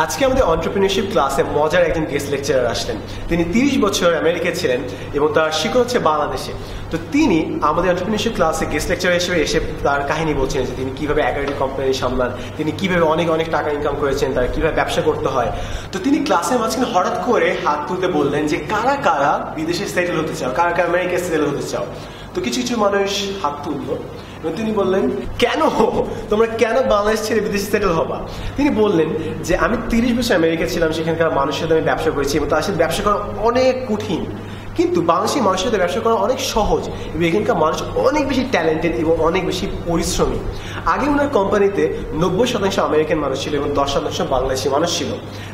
আজকে আমাদের এন্টারপ্রেনিউরশিপ ক্লাসে মজার একজন গেস্ট লেকচারার আসলেন। তিনি 30 বছর আমেরিকায় ছিলেন এবং তার শিক্ষা হচ্ছে বাংলাদেশে। তো তিনি আমাদের এন্টারপ্রেনিউরশিপ ক্লাসে গেস্ট লেকচারার হিসেবে এসে তার কাহিনী বলছেন যে তিনি কিভাবে 11টি কোম্পানি সামলান, তিনি কিভাবে অনেক অনেক টাকা ইনকাম করেছেন, তার কিভাবে ব্যবসা করতে হয়। তো তিনি ক্লাসের মাঝখানে হঠাৎ করে হাত তুলতে বললেন যে কারা কারা বিদেশে সেটেল হতে চাও, কারা কারা আমেরিকায় সেটেল হতে চাও। তো কিছু কিছু মানুষ হাত তুললো এবং তিনি বললেন কেন তোমরা কেন বাংলাদেশ ছেড়ে বিদেশে সেটেল হবা। তিনি বললেন যে আমি 30 বছর আমেরিকা ছিলাম, সেখানকার মানুষের সাথে আমি ব্যবসা করেছি এবং তার সাথে ব্যবসা করা অনেক কঠিন, কিন্তু বাংলাদেশি মানুষের সাথে ব্যবসা করা অনেক সহজ এবং এখানকার মানুষ অনেক বেশি ট্যালেন্টেড এবং অনেক বেশি পরিশ্রমী। আগে ওনার কোম্পানিতে 90% আমেরিকান মানুষ ছিল এবং 10% বাংলাদেশি মানুষ ছিল।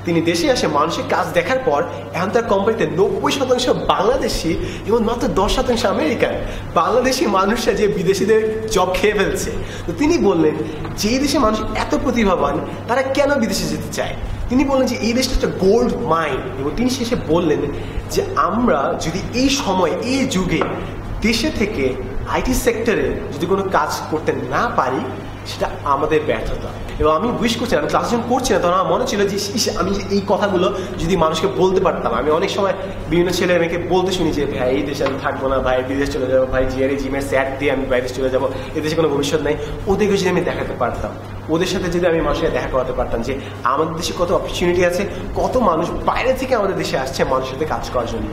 তিনি দেশে আসে মানুষের কাজ দেখার পর এখন তার কোম্পানিতে 90% বাংলাদেশি এবং মাত্র 10% আমেরিকান। বাংলাদেশি মানুষরা যে বিদেশিদের জব খেয়ে ফেলছে। তো তিনি বললেন যে দেশে মানুষ এত প্রতিভাবান তারা কেন বিদেশে যেতে চায়। তিনি বললেন যে এই দেশটা একটা গোল্ড মাইন এবং তিনি শেষে বললেন যে আমরা যদি এই সময় এই যুগে দেশে থেকে আইটি সেক্টরে যদি কোনো কাজ করতে না পারি সেটা আমাদের ব্যর্থতা। এবং আমি উইশ করছি, আমি ক্লাস যখন করছি না তখন আমার মনে ছিল যে আমি যে এই কথাগুলো যদি মানুষকে বলতে পারতাম। আমি অনেক সময় বিভিন্ন ছেলে মেয়েকে বলতে শুনি যে ভাই এই দেশে আমি থাকবো না, ভাই বিদেশ চলে যাবো, ভাই জিমের স্যাট দিয়ে আমি বাইরে চলে যাবো, এদেশে কোনো ভবিষ্যৎ নেই। ওদেরকে যদি আমি দেখাতে পারতাম, ওদের সাথে যদি আমি মানুষকে দেখা করাতে পারতাম যে আমাদের দেশে কত অপরচুনিটি আছে, কত মানুষ বাইরে থেকে আমাদের দেশে আসছে মানুষের সাথে কাজ করার জন্য,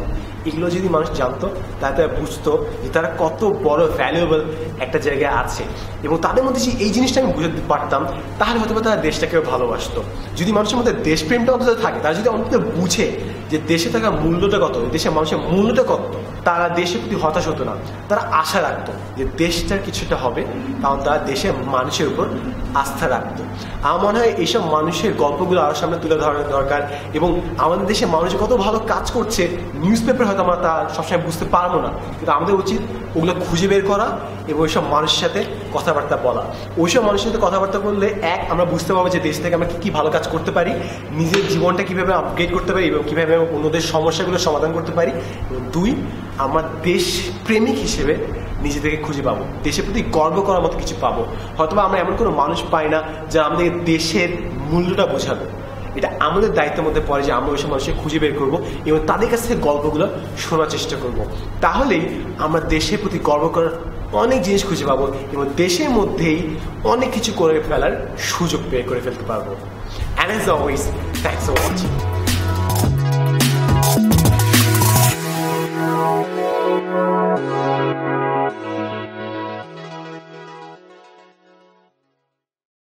এগুলো যদি মানুষ জানতো তাহলে তারা বুঝতো যে তারা কত বড় ভ্যালুয়েবল একটা জায়গায় আছে এবং তাদের মধ্যে যে এই জিনিসটা আমি বুঝতে পারতাম তাহলে হয়তো তারা দেশটাকেও ভালোবাসতো। যদি মানুষের মধ্যে দেশপ্রেমটা অন্তত থাকে, তারা যদি অন্তত বুঝে যে দেশে থাকার মূল্যটা কত, দেশের মানুষের মূল্যটা কত, তারা দেশের প্রতি হতাশ হতো না, তারা আশা রাখতো যে দেশটার কিছুটা হবে, কারণ তারা দেশের মানুষের উপর আস্থা রাখতো। আমার মনে হয় এইসব মানুষের গল্পগুলো আরো সামনে তুলে ধরা দরকার এবং আমাদের দেশের মানুষ কত ভালো কাজ করছে নিউজ পেপার হয়তো আমরা তা সবসময় বুঝতে পারবো না, কিন্তু আমাদের উচিত ওগুলো খুঁজে বের করা এবং ওইসব মানুষের সাথে কথাবার্তা বলা। ওইসব মানুষের সাথে কথাবার্তা বললে এক আমরা বুঝতে পারবো যে দেশ থেকে আমরা কী ভালো কাজ করতে পারি, নিজের জীবনটা কীভাবে আপগ্রেড করতে পারি এবং কীভাবে অন্যদের সমস্যাগুলো সমাধান করতে পারি, এবং দুই আমরা দেশ প্রেমিক হিসেবে নিজেদেরকে খুঁজে পাবো, দেশের প্রতি গর্ব করার মতো কিছু পাবো। হয়তোবা আমরা এমন কোনো মানুষ পাই না যারা আমাদের দেশের মূল্যটা বোঝাবে। এটা আমাদের দায়িত্বের মধ্যে পড়ে যে আমরা ওইসব মানুষকে খুঁজে বের করবো এবং তাদের কাছ থেকে গল্পগুলো শোনার চেষ্টা করব। তাহলেই আমরা দেশের প্রতি গর্ব করার অনেক জিনিস খুঁজে পাবো এবং দেশের মধ্যেই অনেক কিছু করে ফেলার সুযোগ বের করে ফেলতে পারবো। And as always, thanks for watching.